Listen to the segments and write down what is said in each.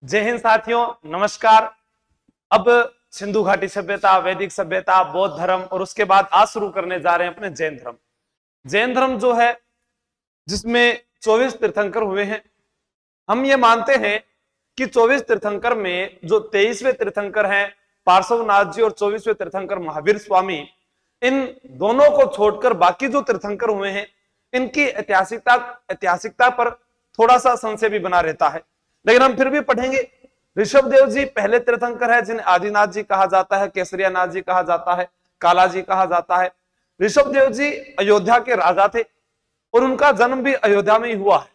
जय हिंद साथियों, नमस्कार। अब सिंधु घाटी सभ्यता, वैदिक सभ्यता, बौद्ध धर्म और उसके बाद आज शुरू करने जा रहे हैं अपने जैन धर्म। जैन धर्म जो है जिसमें 24 तीर्थंकर हुए हैं। हम ये मानते हैं कि 24 तीर्थंकर में जो 23वें तीर्थंकर हैं पार्श्वनाथ जी और 24वें तीर्थंकर महावीर स्वामी, इन दोनों को छोड़कर बाकी जो तीर्थंकर हुए हैं इनकी ऐतिहासिकता पर थोड़ा सा संशय भी बना रहता है, लेकिन हम फिर भी पढ़ेंगे। ऋषभ देव जी पहले तीर्थंकर है जिन्हें आदिनाथ जी कहा जाता है, केसरिया नाथ जी कहा जाता है, काला जी कहा जाता है। ऋषभ देव जी अयोध्या के राजा थे और उनका जन्म भी अयोध्या में ही हुआ है।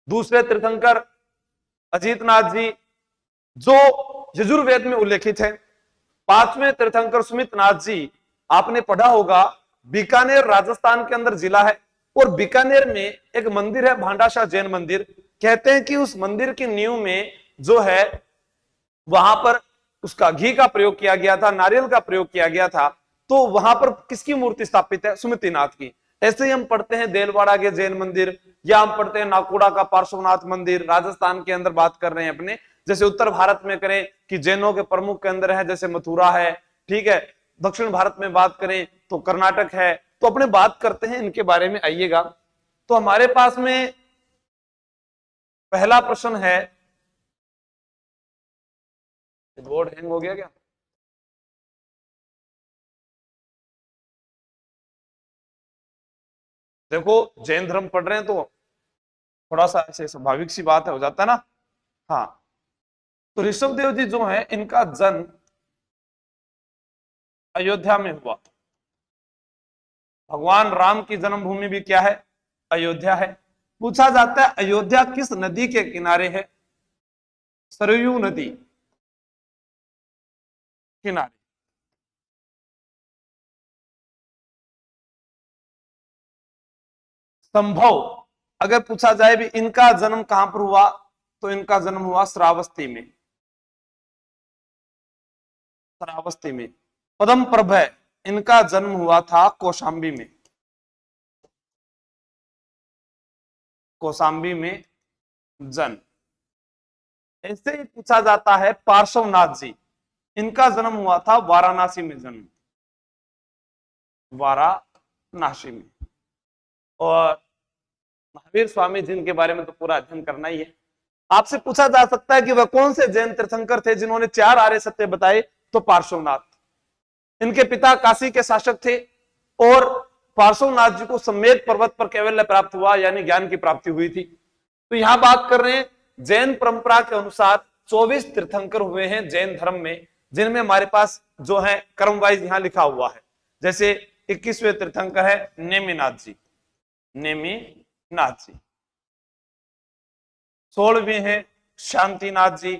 दूसरे तीर्थंकर अजीतनाथ जी जो यजुर्वेद में उल्लेखित है। पांचवें तीर्थंकर सुमित नाथ जी, आपने पढ़ा होगा, बीकानेर राजस्थान के अंदर जिला है और बीकानेर में एक मंदिर है भांडाशाह जैन मंदिर। कहते हैं कि उस मंदिर की नींव में जो है वहां पर उसका घी का प्रयोग किया गया था, नारियल का प्रयोग किया गया था। तो वहां पर किसकी मूर्ति स्थापित है? सुमितिनाथ की। ऐसे ही हम पढ़ते हैं देलवाड़ा के जैन मंदिर, या हम पढ़ते हैं नाकोड़ा का पार्श्वनाथ मंदिर। राजस्थान के अंदर बात कर रहे हैं अपने, जैसे उत्तर भारत में करें कि जैनों के प्रमुख केंद्र है जैसे मथुरा है, ठीक है। दक्षिण भारत में बात करें तो कर्नाटक है। तो अपने बात करते हैं इनके बारे में, आइएगा। तो हमारे पास में पहला प्रश्न है, बोर्ड हैंग हो गया क्या? देखो, जैन धर्म पढ़ रहे हैं तो थोड़ा सा ऐसे स्वाभाविक सी बात है, हो जाता है ना। हाँ, तो ऋषभ देव जी जो है इनका जन्म अयोध्या में हुआ। भगवान राम की जन्मभूमि भी क्या है? अयोध्या है। पूछा जाता है अयोध्या किस नदी के किनारे है? सरयू नदी किनारे। संभव अगर पूछा जाए भी इनका जन्म कहां पर हुआ, तो इनका जन्म हुआ श्रावस्ती में। श्रावस्ती में। पदम प्रभय, इनका जन्म हुआ था कौशाम्बी में। कौशाम्बी में जन्म। ऐसे ही पूछा जाता है पार्श्वनाथ जी, इनका जन्म हुआ था वाराणसी में। जन्म वाराणसी में। और महावीर स्वामी जिनके बारे में तो पूरा अध्ययन करना ही है। आपसे पूछा जा सकता है कि वह कौन से जैन तीर्थंकर थे जिन्होंने 4 आर्य सत्य बताए? तो पार्श्वनाथ। इनके पिता काशी के शासक थे और पार्श्वनाथ जी को सम्मेद पर्वत पर कैवल्य प्राप्त हुआ, यानी ज्ञान की प्राप्ति हुई थी। तो यहां बात कर रहे हैं जैन परंपरा के अनुसार 24 तीर्थंकर हुए हैं जैन धर्म में, जिनमें हमारे पास जो है क्रम वाइज यहां लिखा हुआ है। जैसे 21वें तीर्थंकर है नेमिनाथ जी। नेमिनाथ जी। 16वें हैं शांतिनाथ जी।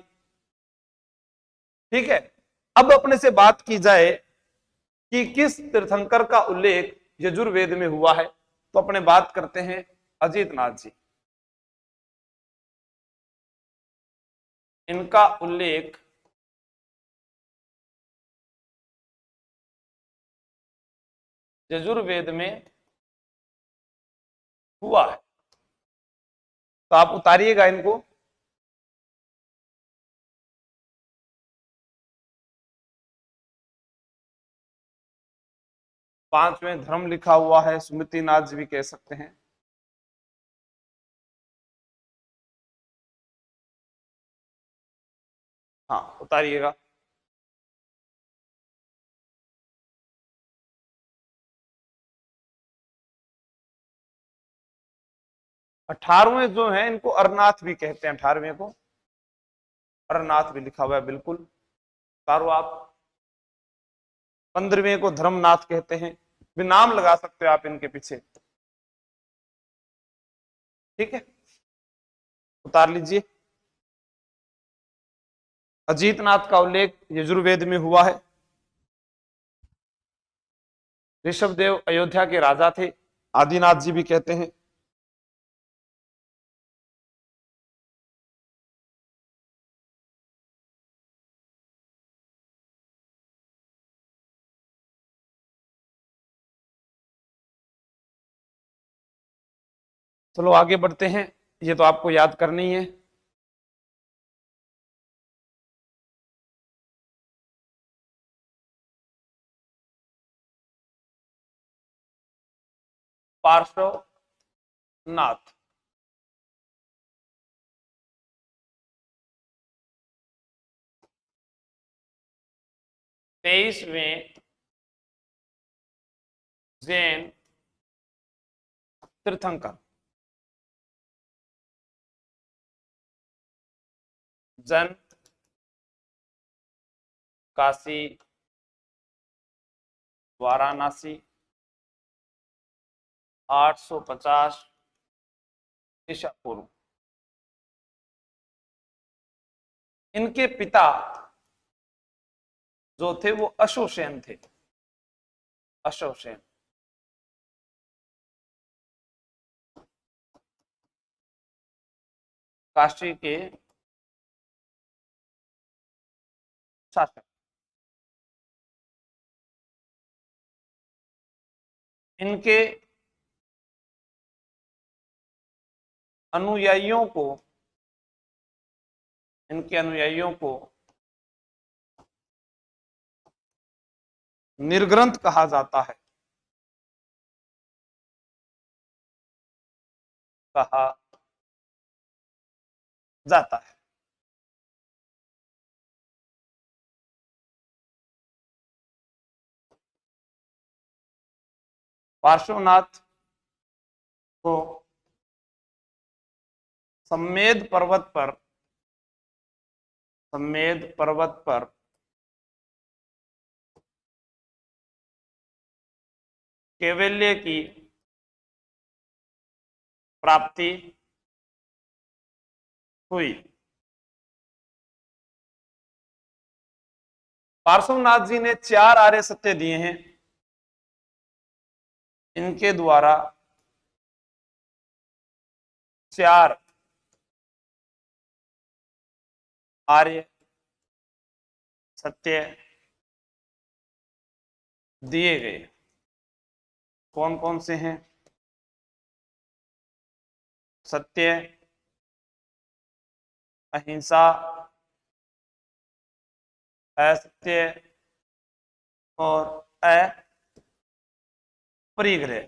ठीक है। अब अपने से बात की जाए कि किस तीर्थंकर का उल्लेख यजुर्वेद में हुआ है, तो अपने बात करते हैं अजीतनाथ जी। इनका उल्लेख यजुर्वेद में हुआ है। तो आप उतारिएगा इनको। पांचवें धर्म लिखा हुआ है, सुमतिनाथ जी भी कह सकते हैं। हाँ, उतारिएगा। 18वें जो है इनको अरनाथ भी कहते हैं। 18वें को अरनाथ भी लिखा हुआ है, बिल्कुल उतारो आप। 15वें को धर्मनाथ कहते हैं, भी नाम लगा सकते हो आप इनके पीछे। ठीक है, उतार लीजिए। अजीतनाथ का उल्लेख यजुर्वेद में हुआ है। ऋषभ देव अयोध्या के राजा थे, आदिनाथ जी भी कहते हैं। चलो आगे बढ़ते हैं, ये तो आपको याद करनी है। पार्श्वनाथ। 23वें जैन तीर्थंकर। जन्म काशी वाराणसी 850 ईसा पूर्व। इनके पिता जो थे वो अशोकसेन थे। अशोकसेन काशी के शासक। इनके अनुयायियों को निर्ग्रंथ कहा जाता है। कहा जाता है। पार्श्वनाथ को सम्मेद पर्वत पर कैवल्य की प्राप्ति हुई। पार्श्वनाथ जी ने 4 आर्य सत्य दिए हैं। इनके द्वारा 4 आर्य सत्य दिए गए। कौन कौन से हैं? सत्य, अहिंसा, असत्य और अपरिग्रह।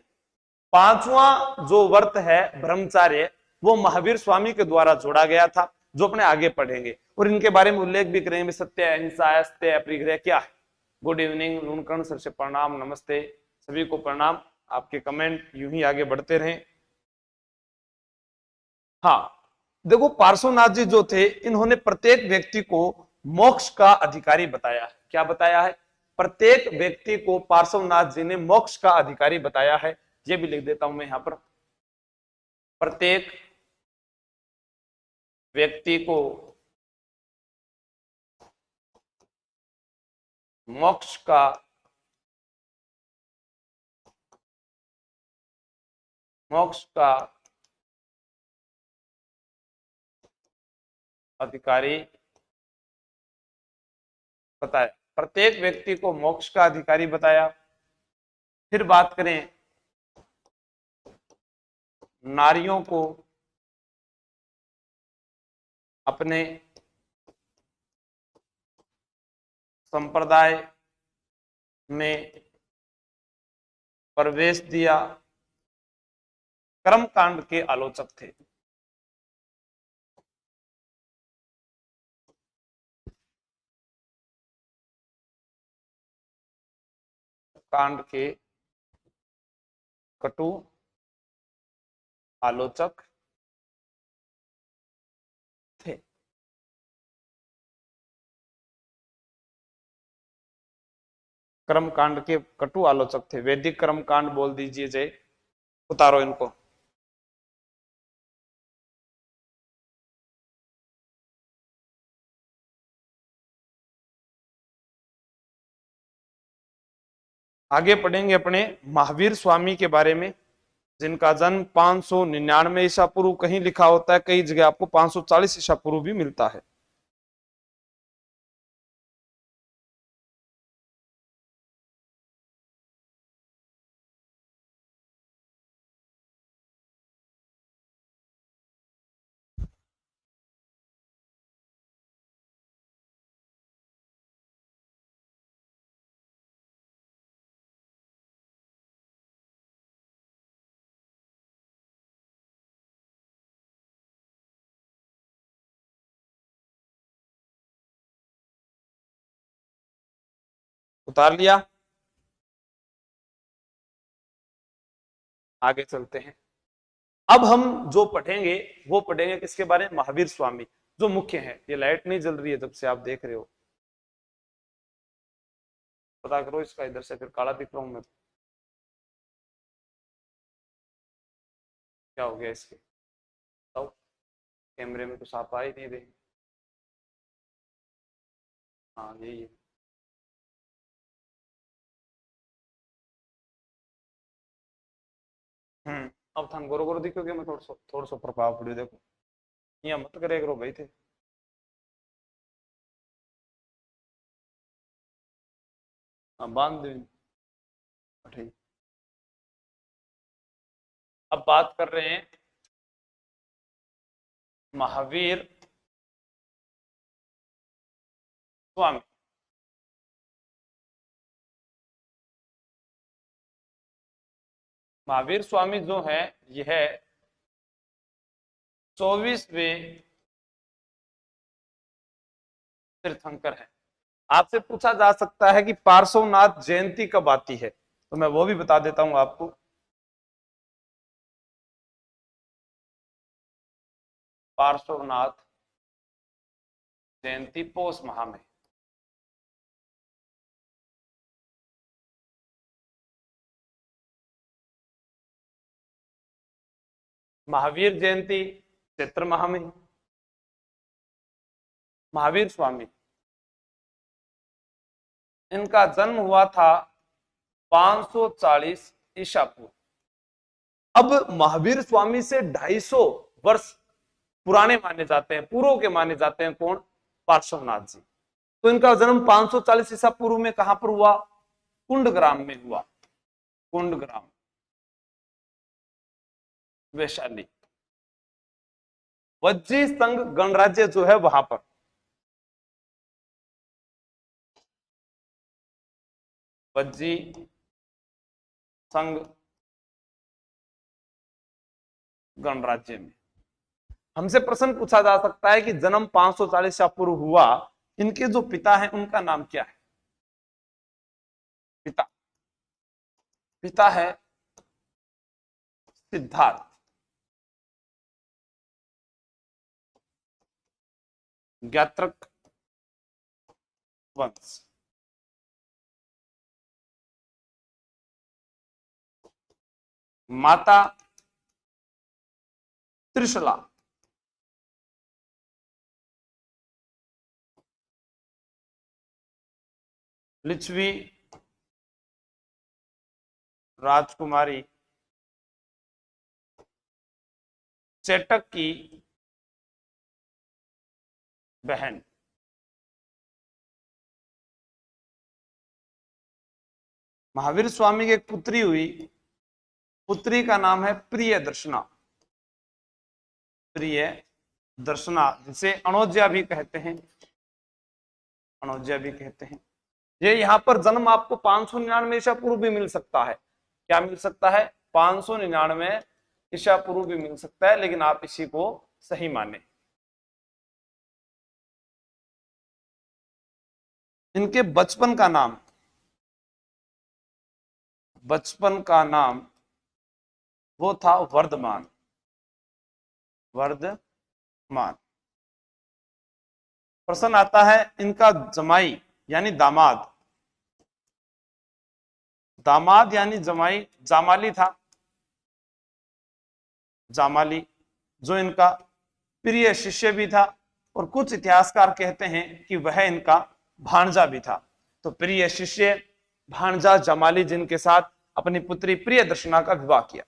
पांचवा जो व्रत है ब्रह्मचार्य, वो महावीर स्वामी के द्वारा जोड़ा गया था, जो अपने आगे पढ़ेंगे और इनके बारे में उल्लेख भी करेंगे। सत्य, अहिंसा, असत्य, अपरिग्रह क्या है। गुड इवनिंग लूणकर्ण सर से प्रणाम, नमस्ते सभी को प्रणाम। आपके कमेंट यूं ही आगे बढ़ते रहें। हाँ, देखो पार्श्वनाथ जी जो थे, इन्होंने प्रत्येक व्यक्ति को मोक्ष का अधिकारी बताया है। क्या बताया है? प्रत्येक व्यक्ति को पार्श्वनाथ जी ने मोक्ष का अधिकारी बताया है। ये भी लिख देता हूं मैं यहां पर। प्रत्येक व्यक्ति को मोक्ष का अधिकारी बताया। प्रत्येक व्यक्ति को मोक्ष का अधिकारी बताया। फिर बात करें नारियों को अपने संप्रदाय में प्रवेश दिया। कर्म कांड के आलोचक थे। कांड के कटु आलोचक थे। कर्म कांड के कटु आलोचक थे। वैदिक कर्म कांड बोल दीजिए। जय उतारो इनको। आगे पढ़ेंगे अपने महावीर स्वामी के बारे में, जिनका जन्म 599 ईसा पूर्व कहीं लिखा होता है, कई जगह आपको 540 ईसा पूर्व भी मिलता है। उतार लिया, आगे चलते हैं। अब हम जो पढ़ेंगे वो पढ़ेंगे किसके बारे में, महावीर स्वामी जो मुख्य है। ये लाइट नहीं जल रही है जब से आप देख रहे हो, पता करो इसका, इधर से फिर काला दिख रहा हूं मैं, क्या हो गया इसके, बताओ। कैमरे में कुछ आप आ ही नहीं रहे। हाँ यही है। अब थान गोरो गोरो दिखो कि मैं थोड़ा सा प्रभाव पड़ियो, देखो यहाँ मत करे करो भाई थे। हाँ बांध दो। ठीक। अब बात कर रहे हैं महावीर स्वामी। महावीर स्वामी जो है यह 24वें तीर्थंकर है। आपसे पूछा जा सकता है कि पार्श्वनाथ जयंती कब आती है, तो मैं वो भी बता देता हूं आपको। पार्श्वनाथ जयंती पौष माह में। महावीर जयंती चैत्र माह में। महावीर स्वामी इनका जन्म हुआ था 540 ईसा पूर्व। अब महावीर स्वामी से 250 वर्ष पुराने माने जाते हैं, पूर्व के माने जाते हैं कौन, पार्श्वनाथ जी। तो इनका जन्म 540 ईसा पूर्व में कहां पर हुआ, कुंडग्राम में हुआ। कुंडग्राम वैशाली, वज्जी संघ गणराज्य जो है वहां पर। वज्जी संघ गणराज्य में हमसे प्रश्न पूछा जा सकता है कि जन्म 540 ईसा पूर्व हुआ, इनके जो पिता हैं उनका नाम क्या है। पिता पिता है सिद्धार्थ ज्ञात्रक वंश। माता त्रिशला लिच्छवी राजकुमारी चेटक की बहन। महावीर स्वामी की एक पुत्री हुई, पुत्री का नाम है प्रिय दर्शना। प्रिय दर्शना जिसे अनोज्या भी कहते हैं, अनोज्या भी कहते हैं। ये यहाँ पर जन्म आपको 599 ईसा पूर्व भी मिल सकता है। क्या मिल सकता है, 599 ईसा पूर्व भी मिल सकता है, लेकिन आप इसी को सही माने। इनके बचपन का नाम, बचपन का नाम वो था वर्धमान। वर्धमान। प्रश्न आता है इनका जमाई यानी दामाद, दामाद यानी जमाई जामाली था। जामाली जो इनका प्रिय शिष्य भी था, और कुछ इतिहासकार कहते हैं कि वह इनका भांजा भी था। तो प्रिय शिष्य भांजा जमाली जिनके साथ अपनी पुत्री प्रिय दर्शना का विवाह किया।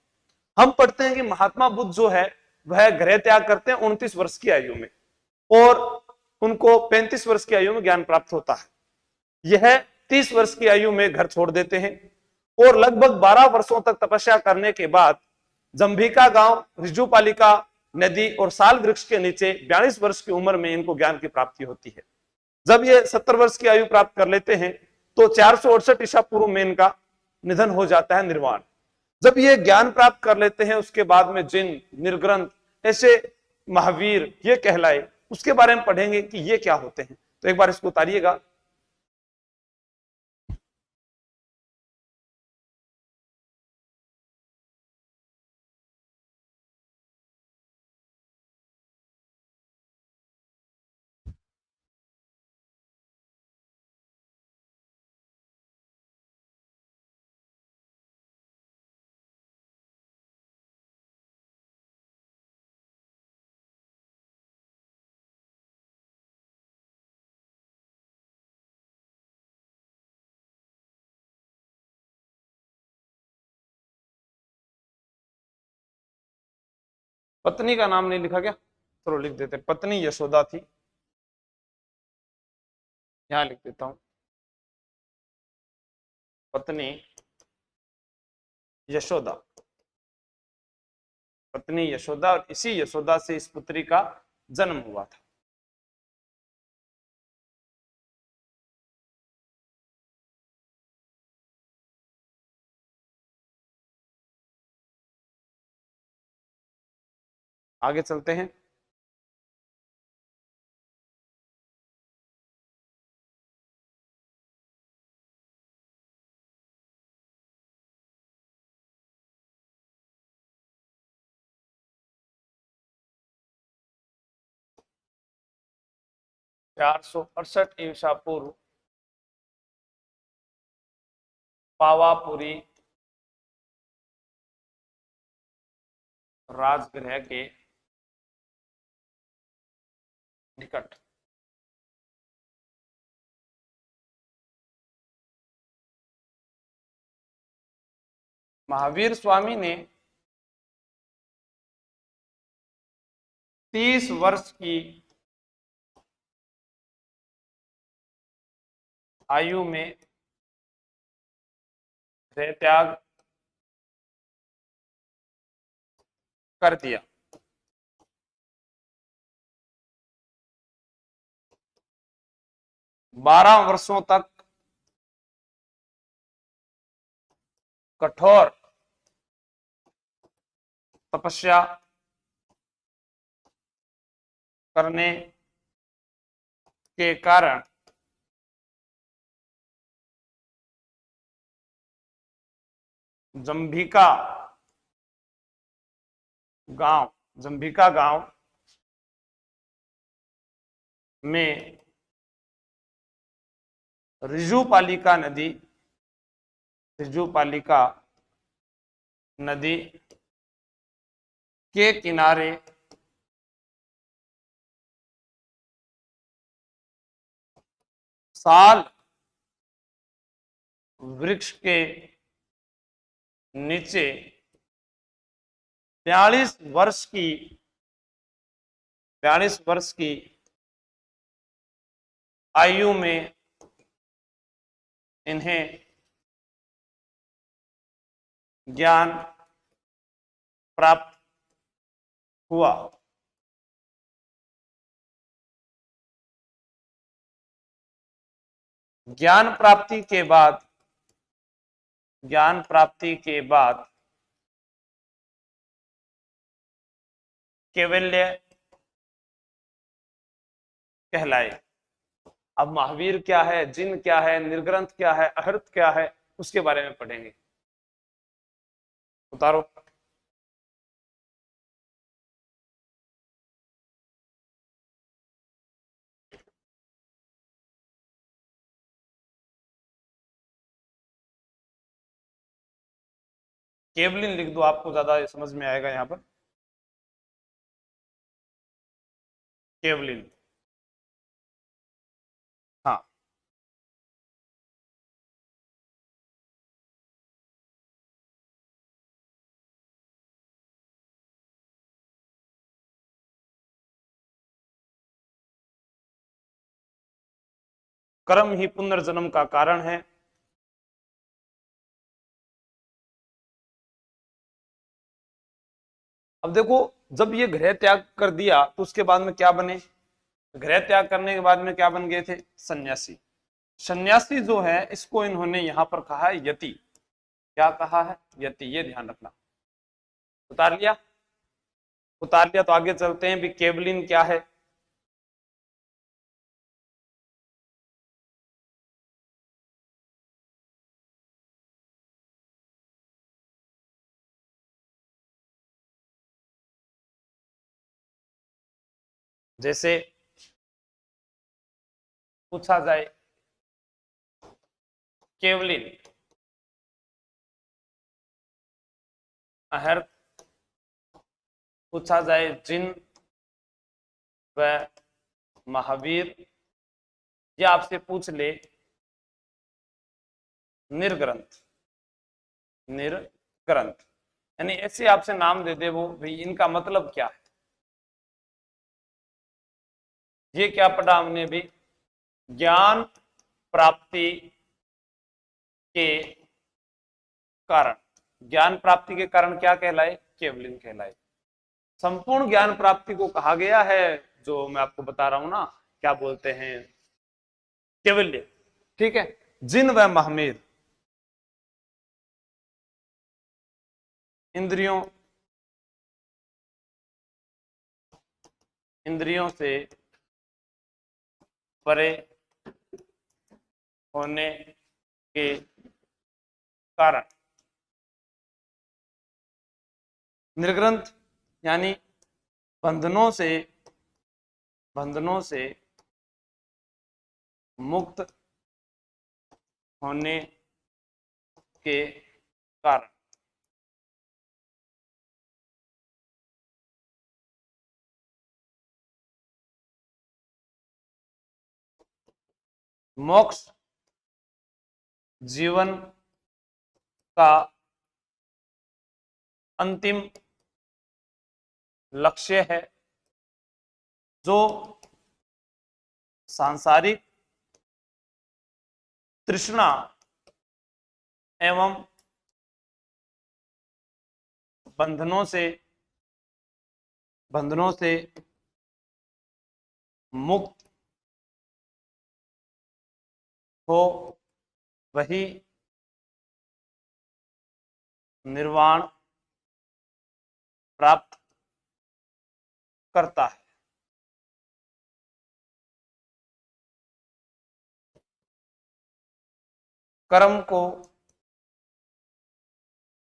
हम पढ़ते हैं कि महात्मा बुद्ध जो है वह गृह त्याग करते हैं 29 वर्ष की आयु में, और उनको 35 वर्ष की आयु में ज्ञान प्राप्त होता है। यह 30 वर्ष की आयु में घर छोड़ देते हैं, और लगभग 12 वर्षों तक तपस्या करने के बाद जंभिका गांव, ऋजुपालिका नदी और साल वृक्ष के नीचे 42 वर्ष की उम्र में इनको ज्ञान की प्राप्ति होती है। जब ये 70 वर्ष की आयु प्राप्त कर लेते हैं तो 468 ईसा पूर्व में इनका निधन हो जाता है, निर्वाण। जब ये ज्ञान प्राप्त कर लेते हैं उसके बाद में जिन, निर्ग्रंथ, ऐसे महावीर ये कहलाए, उसके बारे में पढ़ेंगे कि ये क्या होते हैं। तो एक बार इसको उतारिएगा। पत्नी का नाम नहीं लिखा क्या? चलो लिख देते, पत्नी यशोदा थी, यहां लिख देता हूं, पत्नी यशोदा, पत्नी यशोदा, और इसी यशोदा से इस पुत्री का जन्म हुआ था। आगे चलते हैं। चार सौ अड़सठ ईसा पूर्व पावापुरी राजगृह के निकट महावीर स्वामी ने 30 वर्ष की आयु में गृह त्याग कर दिया। बारह वर्षों तक कठोर तपस्या करने के कारण जंभिका गांव में ऋजुपालिका नदी के किनारे साल वृक्ष के नीचे 42 वर्ष की आयु में इन्हें ज्ञान प्राप्त हुआ। ज्ञान प्राप्ति के बाद कैवल्य कहलाए। अब महावीर क्या है, जिन क्या है, निर्ग्रंथ क्या है, अहर्त क्या है, उसके बारे में पढ़ेंगे। उतारो। केवलिन लिख दो, आपको ज्यादा समझ में आएगा। यहां पर केवलिन, हाँ। कर्म ही पुनर्जन्म का कारण है। अब देखो, जब ये गृह त्याग कर दिया तो उसके बाद में क्या बने? गृह त्याग करने के बाद में क्या बन गए थे? सन्यासी। सन्यासी जो है, इसको इन्होंने यहां पर कहा है यति। क्या कहा है? यति। ये ध्यान रखना। उतार लिया? उतार लिया तो आगे चलते हैं भी। केवलिन क्या है? जैसे पूछा जाए केवलिन अहर्त, पूछा जाए जिन व महावीर, या आपसे पूछ ले निर्ग्रंथ। यानी ऐसे आपसे नाम दे दे वो, भाई इनका मतलब क्या है। ये क्या पढ़ा हमने भी, ज्ञान प्राप्ति के कारण। ज्ञान प्राप्ति के कारण क्या कहलाए, केवलिन कहलाए। संपूर्ण ज्ञान प्राप्ति को कहा गया है, जो मैं आपको बता रहा हूं ना, क्या बोलते हैं, केवल्य। ठीक है। जिन व महामेर इंद्रियों इंद्रियों से परे होने के कारण, निर्ग्रंथ यानी बंधनों से मुक्त होने के कारण, मोक्ष जीवन का अंतिम लक्ष्य है, जो सांसारिक तृष्णा एवं बंधनों से मुक्त हो, वही निर्वाण प्राप्त करता है। कर्म को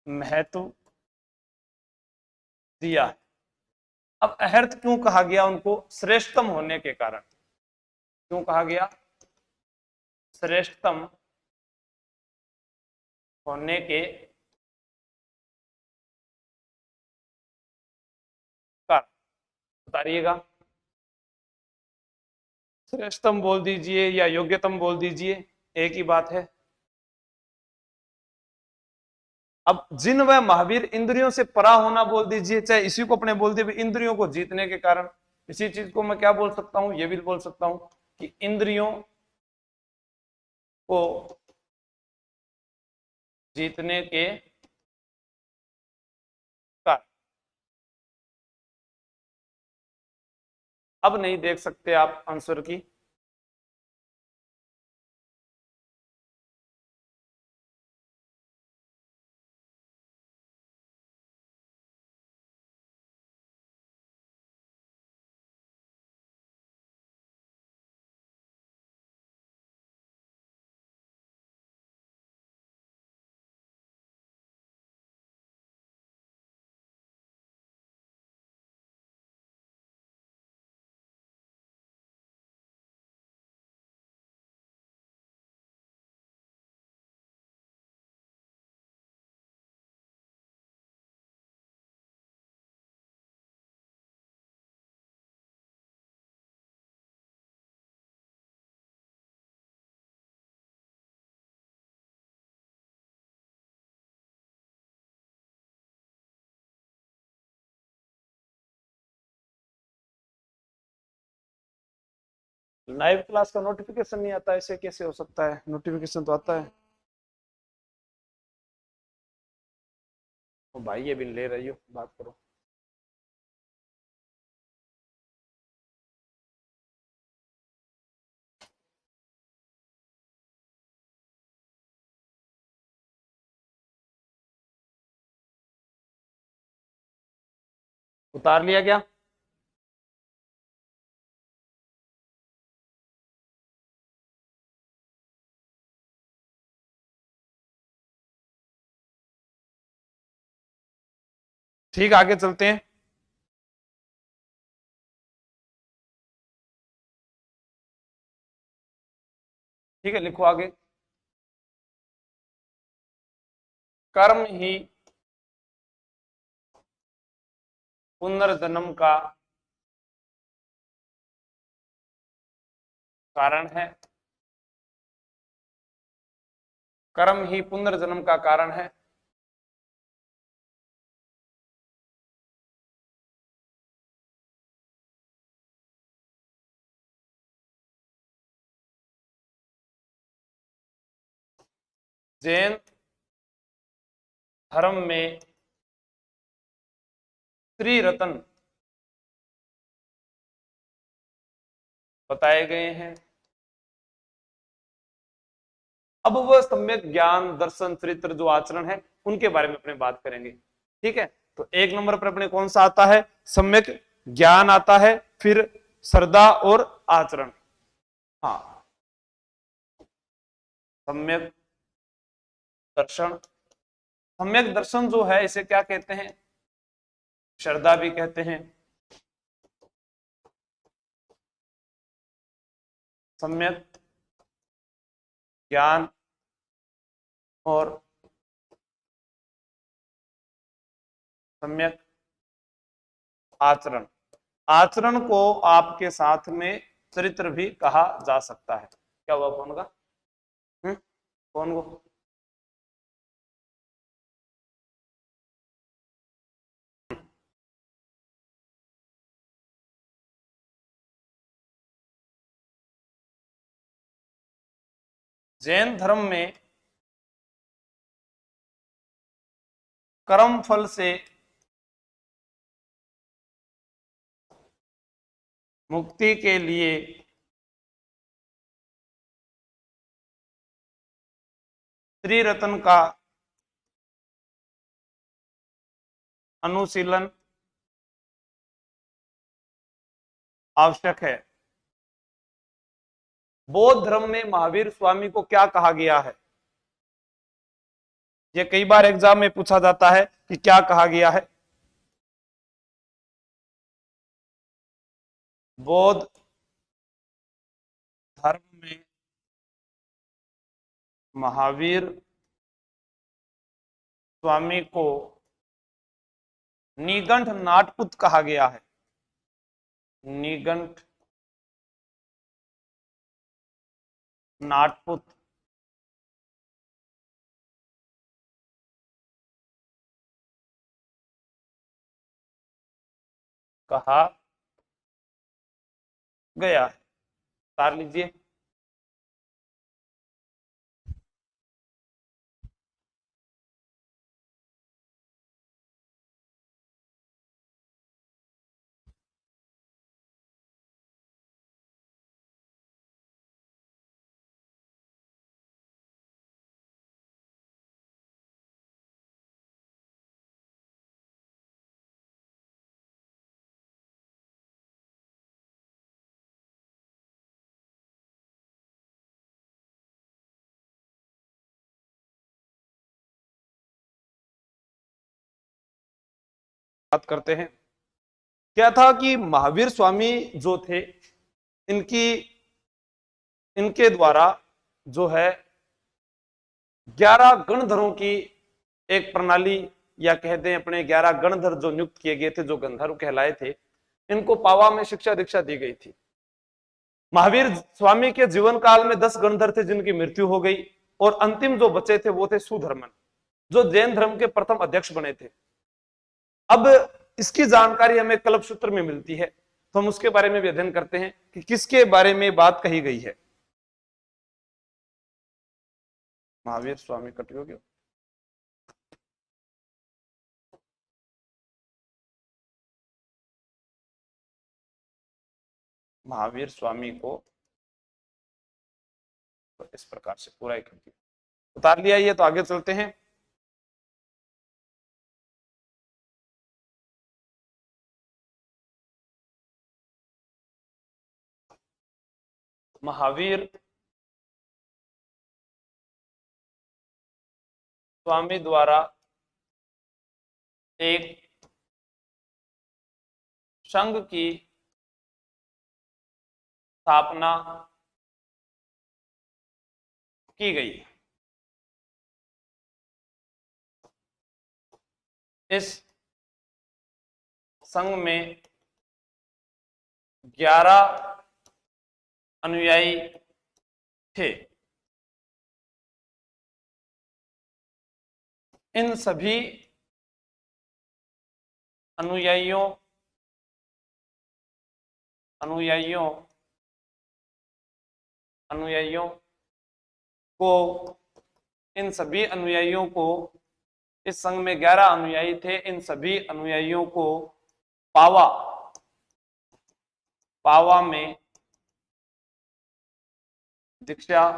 महत्व दिया है। अब अहर्थ क्यों कहा गया उनको, श्रेष्ठतम होने के कारण। क्यों कहा गया, श्रेष्ठतम होने के कारण। बताइएगा, श्रेष्ठतम बोल दीजिए या योग्यतम बोल दीजिए, एक ही बात है। अब जिन व महावीर, इंद्रियों से परा होना बोल दीजिए, चाहे इसी को अपने बोल दिए इंद्रियों को जीतने के कारण। इसी चीज को मैं क्या बोल सकता हूं, ये भी बोल सकता हूं कि इंद्रियों को जीतने के कारण। अब नहीं देख सकते आप आंसर की, लाइव क्लास का नोटिफिकेशन नहीं आता, ऐसे कैसे हो सकता है, नोटिफिकेशन तो आता है। ओ भाई ये भी ले रही हो, बात करो। उतार लिया क्या, ठीक, आगे चलते हैं। ठीक है, लिखो आगे। कर्म ही पुनर्जन्म का कारण है। कर्म ही पुनर्जन्म का कारण है। जैन धर्म में त्रिरत्न बताए गए हैं। अब वह सम्यक ज्ञान, दर्शन, चरित्र जो आचरण है उनके बारे में अपने बात करेंगे। ठीक है, तो एक नंबर पर अपने कौन सा आता है? सम्यक ज्ञान आता है, फिर श्रद्धा और आचरण। हाँ, सम्यक दर्शन। सम्यक दर्शन जो है इसे क्या कहते हैं? श्रद्धा भी कहते हैं। सम्यक ज्ञान और सम्यक आचरण। आचरण को आपके साथ में चरित्र भी कहा जा सकता है। क्या हुआ कौन का? कौन को? जैन धर्म में कर्म फल से मुक्ति के लिए त्रिरत्न का अनुशीलन आवश्यक है। बौद्ध धर्म में महावीर स्वामी को क्या कहा गया है? ये कई बार एग्जाम में पूछा जाता है कि क्या कहा गया है। बौद्ध धर्म में महावीर स्वामी को निगंठ नाटपुत कहा गया है। निगंठ नाटपुत कहा गया है। तार लीजिए। बात करते हैं। क्या था कि महावीर स्वामी जो थे, इनकी इनके द्वारा जो है 11 गणधरों की एक प्रणाली, या कहते हैं अपने 11 गणधर जो नियुक्त किए गए थे, जो गंधर्व कहलाए थे, इनको पावा में शिक्षा दीक्षा दी गई थी। महावीर स्वामी के जीवन काल में 10 गणधर थे जिनकी मृत्यु हो गई, और अंतिम जो बचे थे वो थे सुधर्मन, जो जैन धर्म के प्रथम अध्यक्ष बने थे। अब इसकी जानकारी हमें कल्पसूत्र में मिलती है, तो हम उसके बारे में भी अध्ययन करते हैं कि किसके बारे में बात कही गई है। महावीर स्वामी कटयोगी, महावीर स्वामी को तो इस प्रकार से पूरा कर दिया, उतार लिया। ये तो आगे चलते हैं। महावीर स्वामी द्वारा एक संघ की स्थापना की गई। इस संघ में 11 अनुयायी थे। इन सभी अनुयायियों अनुयायियों अनुयायियों को इन सभी अनुयायियों को, इस संघ में 11 अनुयायी थे, इन सभी अनुयायियों को पावा पावा में दीक्षा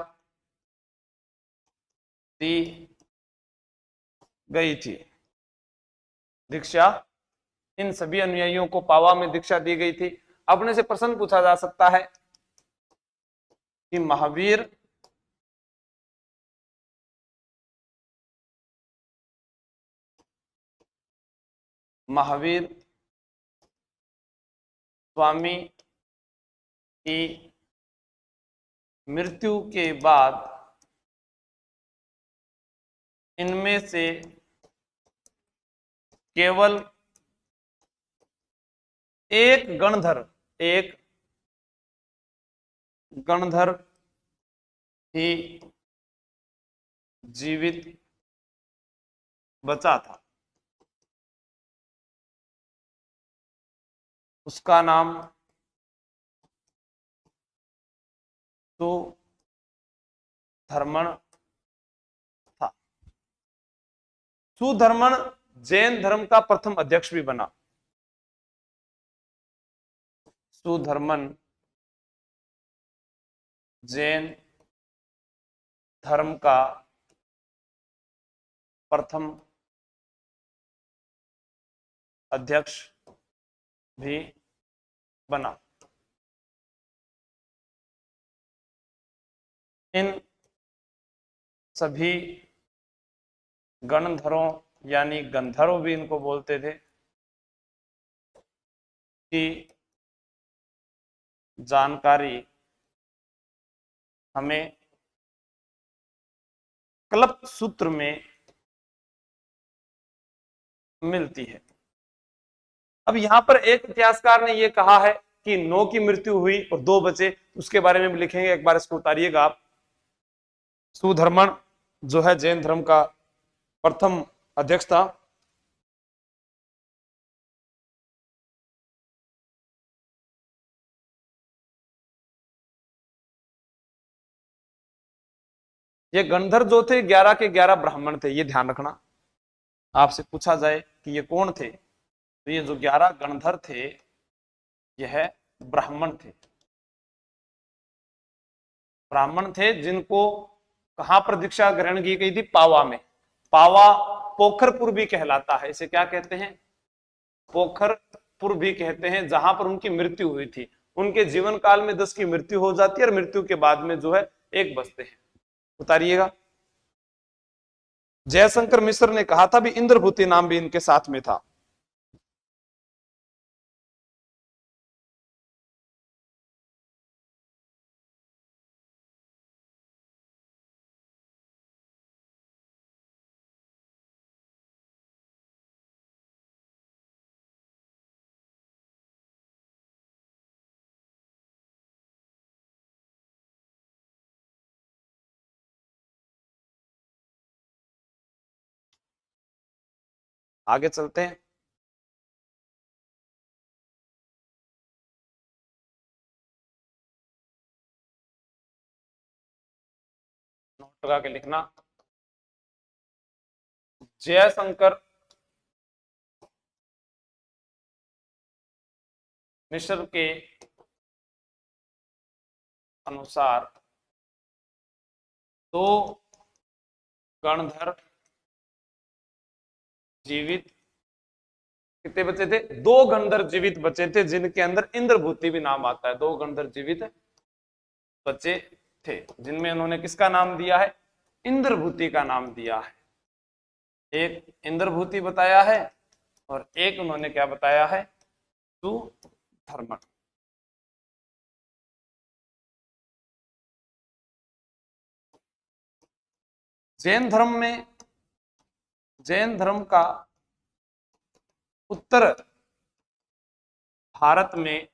दी गई थी। दीक्षा, इन सभी अनुयायियों को पावा में दीक्षा दी गई थी। अपने से प्रश्न पूछा जा सकता है कि महावीर स्वामी की मृत्यु के बाद इनमें से केवल एक गणधर ही जीवित बचा था। उसका नाम सुधर्मन था। सुधर्मन जैन धर्म का प्रथम अध्यक्ष भी बना। सुधर्मन जैन धर्म का प्रथम अध्यक्ष भी बना। इन सभी गणधरों यानी गंधर्व भी इनको बोलते थे की जानकारी हमें कल्प सूत्र में मिलती है। अब यहां पर एक इतिहासकार ने यह कहा है कि 9 की मृत्यु हुई और 2 बचे, उसके बारे में भी लिखेंगे, एक बार इसको उतारिएगा आप। सुधर्मन जो है जैन धर्म का प्रथम अध्यक्ष था। ये गणधर जो थे 11 के 11 ब्राह्मण थे, ये ध्यान रखना। आपसे पूछा जाए कि ये कौन थे, तो ये जो 11 गणधर थे यह ब्राह्मण थे। ब्राह्मण थे जिनको कहां पर दीक्षा ग्रहण की गई थी? पावा में। पावा पोखरपुर भी कहलाता है, इसे क्या कहते हैं? पोखरपुर भी कहते हैं, जहां पर उनकी मृत्यु हुई थी। उनके जीवन काल में 10 की मृत्यु हो जाती है और मृत्यु के बाद में जो है 1 बचते हैं। उतारिएगा। जयशंकर मिश्र ने कहा था भी इंद्रभूति नाम भी इनके साथ में था। आगे चलते हैं। नोट लगा के लिखना। जयशंकर मिश्र के अनुसार 2 गणधर जीवित, कितने बचे थे? 2 गणधर जीवित बचे थे, जिनके अंदर इंद्रभूति भी नाम आता है। 2 गणधर जीवित बचे थे, जिनमें उन्होंने किसका नाम दिया है? इंद्रभूति का नाम दिया है। एक इंद्रभूति बताया है और एक उन्होंने क्या बताया है? सुधर्मन। जैन धर्म का उत्तर भारत में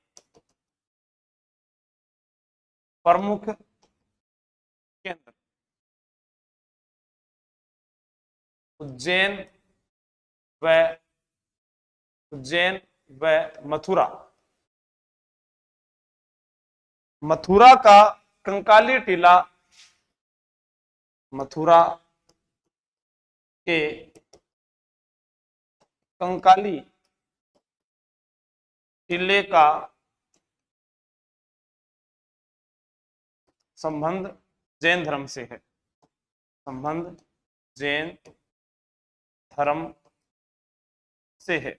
प्रमुख केंद्र उज्जैन व मथुरा। मथुरा का कंकाली टीला, मथुरा के कंकाली टीले का संबंध जैन धर्म से है। संबंध जैन धर्म से है।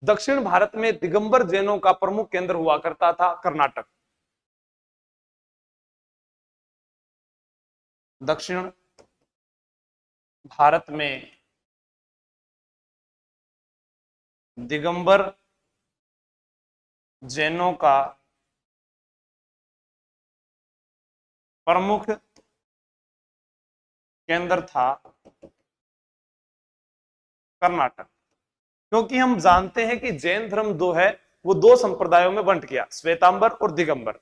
दक्षिण भारत में दिगंबर जैनों का प्रमुख केंद्र हुआ करता था कर्नाटक। दक्षिण भारत में दिगंबर जैनों का प्रमुख केंद्र था कर्नाटक। क्योंकि हम जानते हैं कि जैन धर्म जो है वो दो संप्रदायों में बंट गया, श्वेतांबर और दिगंबर।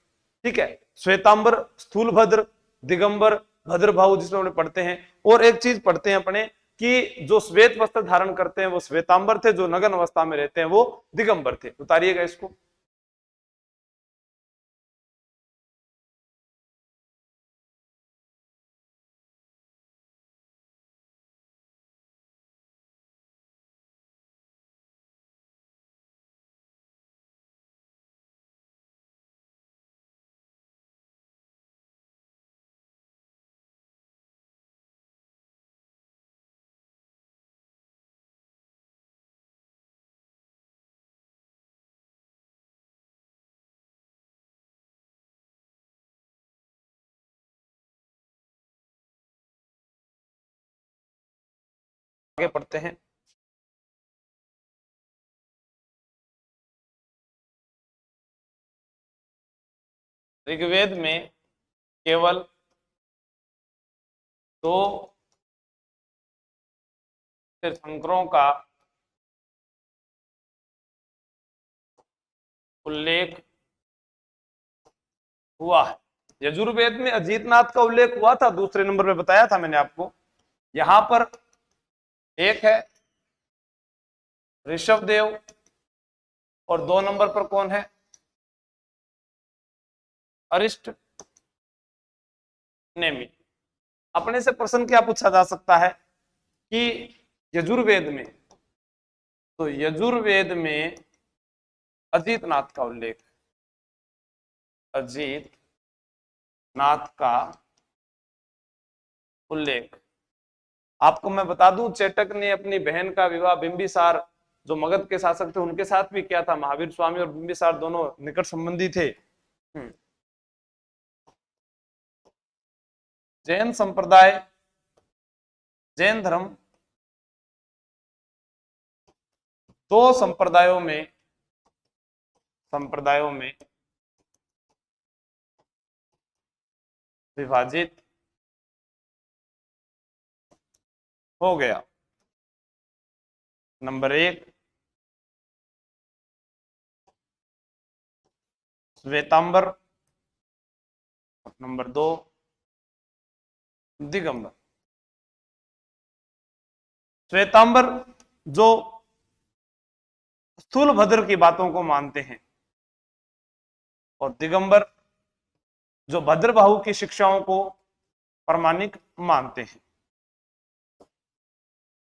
ठीक है, श्वेतांबर स्थूलभद्र, दिगंबर भद्रभाव, जिसमें अपने पढ़ते हैं। और एक चीज पढ़ते हैं अपने कि जो श्वेत वस्त्र धारण करते हैं वो श्वेतांबर थे, जो नग्न अवस्था में रहते हैं वो दिगंबर थे। उतारिएगा इसको। आगे पढ़ते हैं। ऋग्वेद में केवल दो तीर्थंकरों का उल्लेख हुआ है। यजुर्वेद में अजीतनाथ का उल्लेख हुआ था, दूसरे नंबर पे बताया था मैंने आपको। यहां पर एक है ऋषभदेव और 2 नंबर पर कौन है? अरिष्ट नेमि। अपने से प्रश्न क्या पूछा जा सकता है कि यजुर्वेद में, तो यजुर्वेद में अजीतनाथ का उल्लेख, अजीत नाथ का उल्लेख। आपको मैं बता दूं, चेटक ने अपनी बहन का विवाह बिंबिसार, जो मगध के शासक थे, उनके साथ भी किया था। महावीर स्वामी और बिंबिसार दोनों निकट संबंधी थे। जैन संप्रदाय, जैन धर्म दो संप्रदायों में विभाजित हो गया। Number 1 Shwetambar, number 2 Digambar. श्वेतांबर जो स्थूलभद्र की बातों को मानते हैं और दिगंबर जो भद्रबाहु की शिक्षाओं को प्रामाणिक मानते हैं।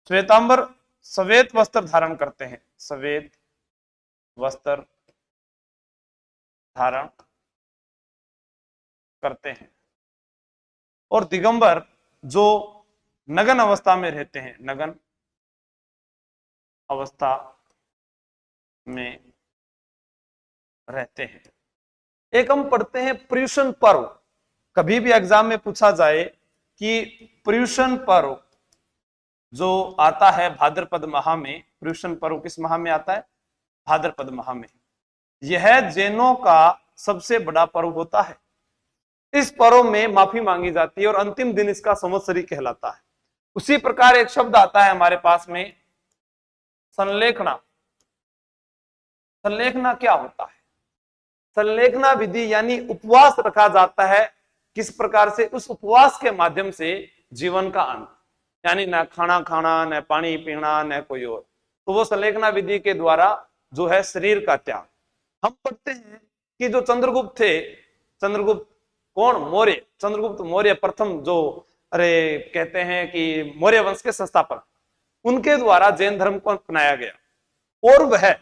श्वेतांबर श्वेत वस्त्र धारण करते हैं, श्वेत वस्त्र धारण करते हैं। और दिगंबर जो नग्न अवस्था में रहते हैं, नग्न अवस्था में रहते हैं। एक हम पढ़ते हैं पर्युषण पर्व। कभी भी एग्जाम में पूछा जाए कि पर्युषण पर्व जो आता है भाद्रपद माह में, पर्युषण पर्व किस माह में आता है? भाद्रपद माह में। यह जैनों का सबसे बड़ा पर्व होता है। इस पर्व में माफी मांगी जाती है और अंतिम दिन इसका संवत्सरी कहलाता है। उसी प्रकार एक शब्द आता है हमारे पास में, संलेखना। संलेखना क्या होता है? संलेखना विधि यानी उपवास रखा जाता है। किस प्रकार से? उस उपवास के माध्यम से जीवन का अंत, यानी न खाना खाना, न पानी पीना, न कोई और। तो वो संलेखना विधि के द्वारा जो है शरीर का त्याग। हम पढ़ते हैं कि जो चंद्रगुप्त थे, चंद्रगुप्त कौन? मौर्य। चंद्रगुप्त मौर्य प्रथम जो अरे कहते हैं कि मौर्य वंश के संस्थापक, उनके द्वारा जैन धर्म को अपनाया गया। और वह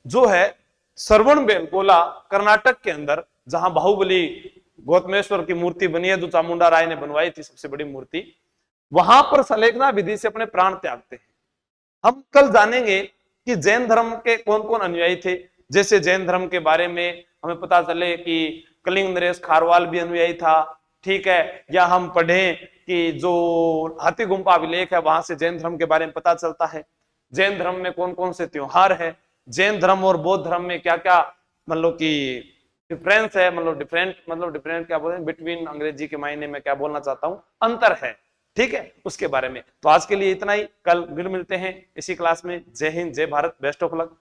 जो है श्रवण बेलगोला कर्नाटक के अंदर, जहां बाहुबली गौतमेश्वर की मूर्ति बनी है, जो चामुंडा राय ने बनवाई थी, सबसे बड़ी मूर्ति, वहां पर सलेखना विधि से अपने प्राण त्यागते हैं। हम कल जानेंगे कि जैन धर्म के कौन कौन अनुयायी थे। जैसे जैन धर्म के बारे में हमें पता चले कि कलिंग नरेश खारवाल भी अनुयायी था, ठीक है, या हम पढ़ें कि जो हाथी गुम्फा अभिलेख है वहां से जैन धर्म के बारे में पता चलता है। जैन धर्म में कौन कौन से त्योहार है, जैन धर्म और बौद्ध धर्म में क्या क्या मतलब कि डिफरेंस है, मतलब डिफरेंट क्या बोलते हैं, बिटवीन, अंग्रेजी के मायने में क्या बोलना चाहता हूं, अंतर है, ठीक है, उसके बारे में। तो आज के लिए इतना ही, कल फिर मिलते हैं इसी क्लास में। जय हिंद, जय भारत, बेस्ट ऑफ लक।